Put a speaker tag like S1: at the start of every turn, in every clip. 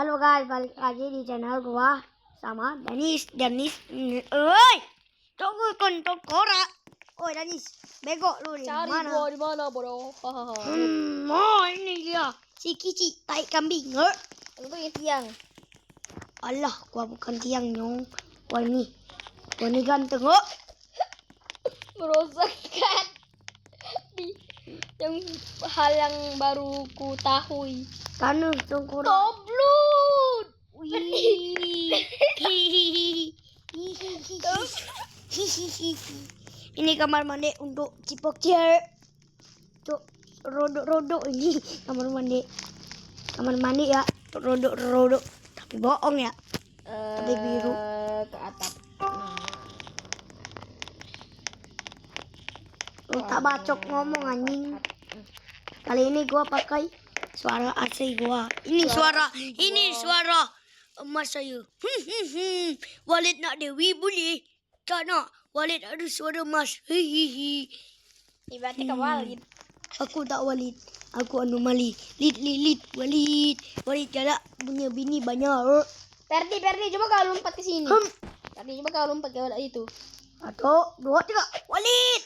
S1: Halo guys, balik lagi di channel gua sama Danis. Tunggu kontok Kora. Oi Danis, bego lu di
S2: Cari
S1: mana?
S2: gua di mana, bodoh?
S1: Ini dia si Kici tai kambing.
S2: Itu yang tiang.
S1: Allah, gua bukan tiang nyong. Gua ini ganteng.
S2: Merosakkan di yang hal yang baru ku tahu.
S1: Kanu tunggu.
S2: Toblud.
S1: Ini kamar mandi untuk cipok cewek. Cuk, rodok ini kamar mandi. Kamar mandi ya, rodok. Tapi bohong ya. Tapi biru.
S2: Ke atap.
S1: Lu tak bacok ngomong anjing. Kali ini gua pakai suara AC gua. Ini suara emas saya. Walid nak Dewi boleh? Tak nak. Walid ada suara emas. Hihihi.
S2: Berarti ke Walid.
S1: Aku tak Walid. Aku anomali. Lid. Walid galak punya bini banyak.
S2: Perdi, coba kau lompat ke sini. Perdi, coba kau lompat ke itu.
S1: 1, 2, 3. Walid!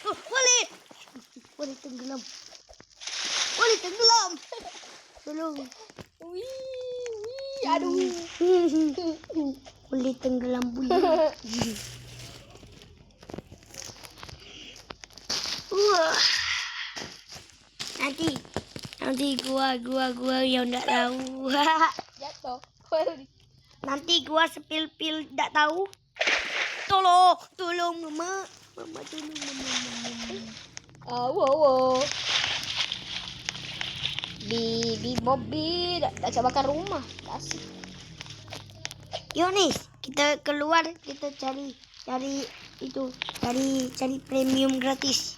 S1: Walid! Walid tenggelam. Tolong.
S2: Wih, aduh.
S1: Walid tenggelam bunyi. Nanti gua yang enggak tahu.
S2: Jatuh.
S1: Nanti gua sepil-pil enggak tahu. Tolong mama tolong mama.
S2: Wow. Di mobil tak bakar rumah. Asik.
S1: Yonis, kita keluar, kita cari premium gratis.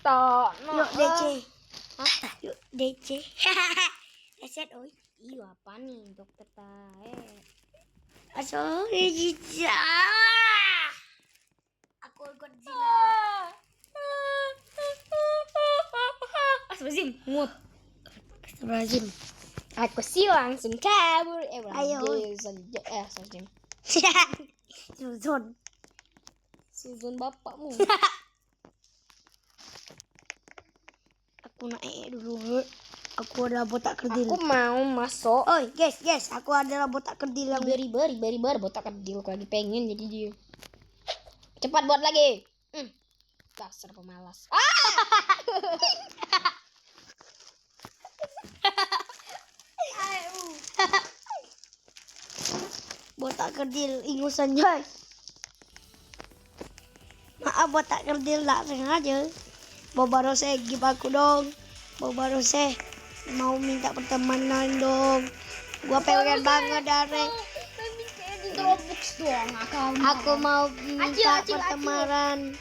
S2: Tak.
S1: Yuk DC. Yuk DC. Reset oi.
S2: Iyo apa nih dokter tae?
S1: Jija. Aku Godzilla.
S2: Astagfirullahaladzim, mut.
S1: Astagfirullahaladzim.
S2: Aku sih langsung kabur.
S1: Ayo.
S2: Astagfirullahaladzim. Suzon bapakmu.
S1: Aku naik dulu. Aku ada botak kerdil.
S2: Aku mau masuk.
S1: Oi, guys, aku adalah botak kerdil yang
S2: Beri botak kerdil. Aku lagi pengen jadi dia. Cepat buat lagi. Dasar pemalas.
S1: botak kerdil ingusan guys. Maaf botak kerdil tak sengaja. Boba Rose give aku dong. Boba Rose mau minta pertemanan dong. Gua pengen banget dari.
S2: Di Robux doang
S1: Aku mau minta pertemanan.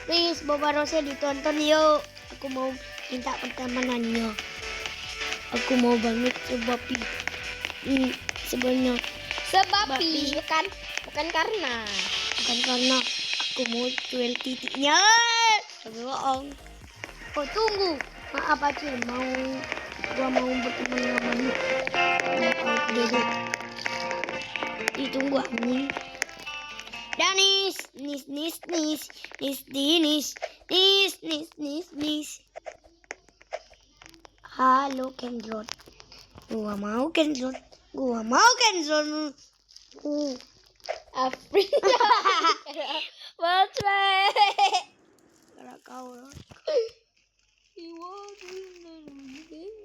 S1: Please Boba Rose ditonton yuk. Aku mau minta pertemanannya. Aku mau banget sebab sebenarnya
S2: bukan karena
S1: aku mau duel titiknya. Tapi bohong. Oh tunggu. Maaf Acil, gua mau berteman sama lu. Dede. Ditunggu anjing. Danis, nis. Halo Kendrot. Gua mau Kendrot.
S2: April. What's right?
S1: Karena kau lah.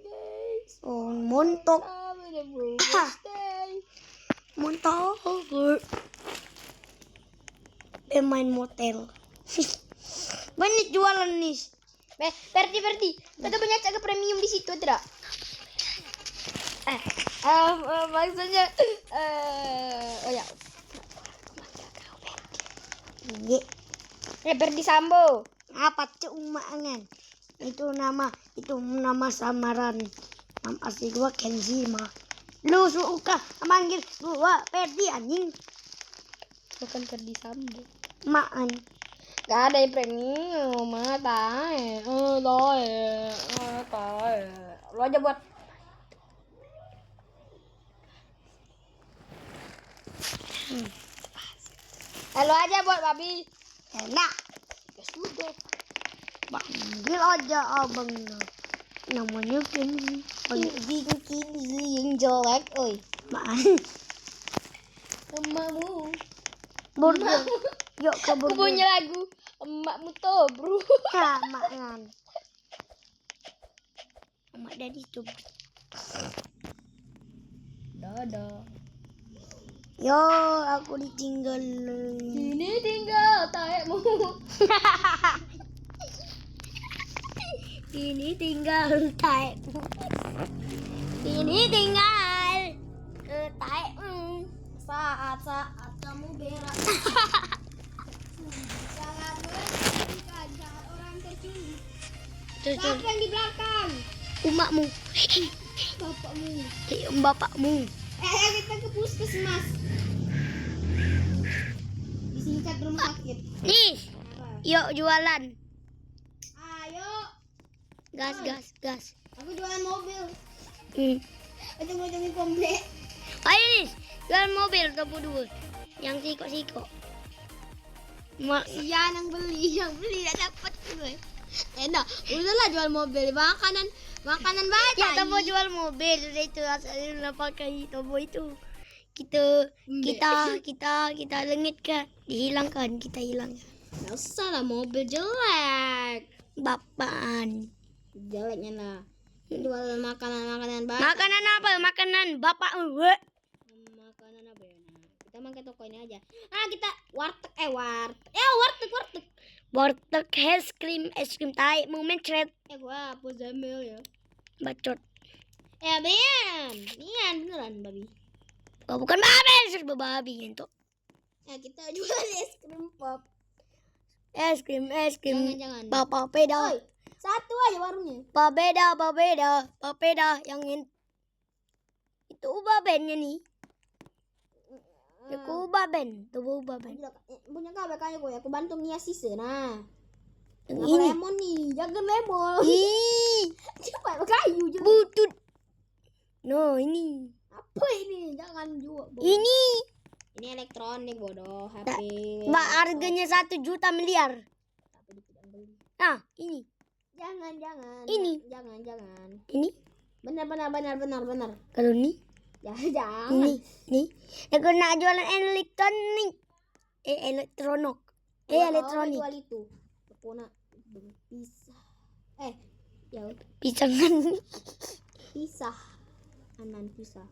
S2: Guys.
S1: Oh, montok. Montok. Main motel. Banyak jualan nih.
S2: Perdi. Ada banyak caga premium di situ tidak? Maksudnya oh ya. Perdi Sambo.
S1: Apa ceumangan? Itu nama samaran. Nama asli gua Kenzi mah. Lu suka manggil gua Perdi anjing.
S2: Bukan Perdi Sambo.
S1: Maan.
S2: Gak ada yang premium, tae. Lo aja buat Halo aja buat babi.
S1: Enak.
S2: Ya sudah.
S1: Panggil aja abangnya. Namanya Kenzi.
S2: Kinzi yang jelek, oi.
S1: Maan.
S2: Emakmu.
S1: Burger. Yuk ke
S2: Aku
S1: burger.
S2: punya lagu emakmu tobruk.
S1: Ya, makan. Emak Daddy tuh.
S2: Dadah.
S1: Yo, aku ditinggal.
S2: Sini tinggal taekmu.
S1: Ini tinggal taekmu. Ini tinggal taekmu.
S2: Saat-saat kamu berak. Jangan berhentikan saat orang tercium. Siapa yang di belakang?
S1: Umakmu.
S2: Bapakmu.
S1: Bapakmu.
S2: Kita ke puskesmas. Disingkat rumah sakit.
S1: Nih,
S2: Apa?
S1: yuk jualan.
S2: Ayo.
S1: Gas.
S2: Aku jualan mobil. Ujung-ujungnya komplek.
S1: Ayo nih, jualan mobil 22. Yang siko-siko.
S2: Iya, yang beli gak dapat gue. Enak, udahlah jual mobil, makanan banyak.
S1: Ya, Tobo jual mobil. Udah itu asalnya pakai Tobo itu. Kita lengit kan, dihilangkan, kita hilangkan.
S2: Gak usah lah, mobil jelek.
S1: Bapaan.
S2: Jeleknya lah. Jual makanan banyak.
S1: Makanan apa? Makanan bapak.
S2: Makanan apa ya? Nah, kita makan toko ini aja. Kita warteg. Warteg.
S1: Warteg es krim tai mau mencret.
S2: Gua hapus Jamil ya.
S1: Bacot.
S2: Bian beneran babi.
S1: Oh, bukan babi, serba babi itu.
S2: Kita jual es krim pop.
S1: Es krim.
S2: Jangan.
S1: Papeda.
S2: Oi, satu aja warungnya.
S1: Papeda yang itu babennya nih. Aku baben, tubuh baben.
S2: Punya kabel kayaknya gue, aku bantu ngias sisa. Nah,
S1: Yang
S2: Nah,
S1: ini.
S2: lemon nih, jangan lemon.
S1: Ih,
S2: Coba kayu juga.
S1: butut. No, ini.
S2: Apa ini? Jangan jual.
S1: Ini.
S2: Ini elektronik bodoh, HP.
S1: Mbak harganya 1 juta miliar.
S2: Tapi tidak beli.
S1: Nah, ini.
S2: Jangan.
S1: Ini.
S2: Jangan.
S1: Ini.
S2: Benar.
S1: Kalau ini.
S2: Ya, jangan.
S1: Nih. Aku nak jualan elektronik. Elektronik. Elektronik.
S2: Jual itu. Aku nak pisah. Ya
S1: Pisangan.
S2: pisah. Anan pisah.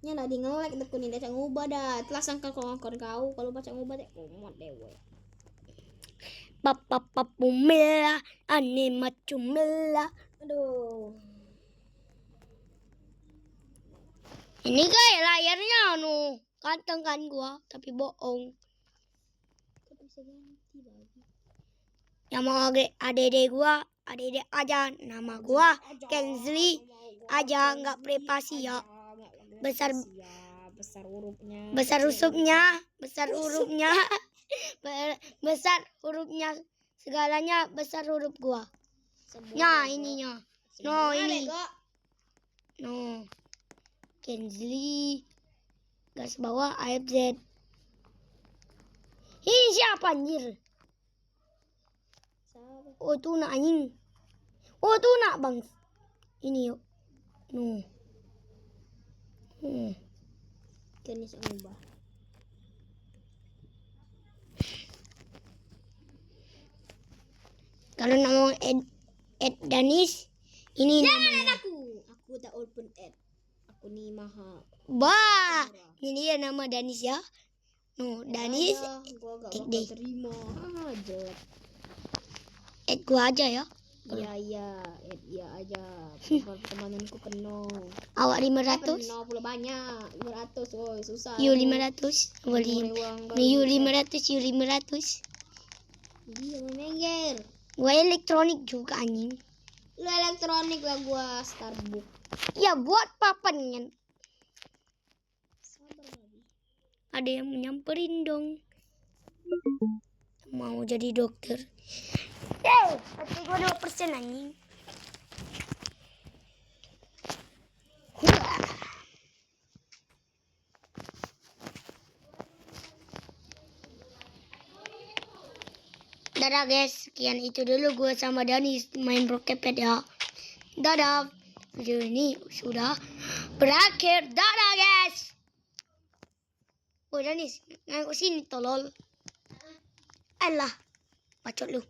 S2: Nya nak di ngelek tekun ini cak ngubah dah. Telah sangka kau kalau baca ngubah deh komot dewe.
S1: Papa pumela, ane macumela.
S2: Aduh.
S1: Ini kayak layarnya ganteng kan gua, tapi bohong.
S2: Kau bisa ganti lagi.
S1: Yang mau adede gua, adede aja. Nama gua Kenzi aja, nggak privasi ya. Besar
S2: hurufnya.
S1: Besar hurufnya, besar hurufnya, segalanya besar huruf gua. Ya ininya. No ini. No. Kenzi. Garis bawah AFZ. Ini siapa anjir? Oh tuh nak anjing. Oh tuh nak bang. Ini yuk. No.
S2: Kini ngubah.
S1: Kalau nama Ed Danis, ini namanya.
S2: Aku tak open ad. Aku nih mahal.
S1: Bah, ini dia nama Danis ya. No, Danis.
S2: Gua gak
S1: Ed deh.
S2: bakal terima. Jelek.
S1: Ed gua aja ya.
S2: Iya, aja. Temananku penuh.
S1: Awak 500.
S2: Penuh pula banyak. 500, woi susah.
S1: You 500. Boleh. You 500, you 500.
S2: Dia menengger.
S1: Gua elektronik juga anjing.
S2: Lu elektronik lah gua Starbucks.
S1: Ya buat papannya.
S2: Sabar babi.
S1: Ada yang menyamperin dong. Mau jadi dokter. Hati gua 2% anjing. Dadah guys, sekian itu dulu gue sama Dani main Brokepet ya. Dadah. Video ini sudah berakhir. Dadah guys. Oh Dani, ngangkut sini tolol. Alah, bacot lu.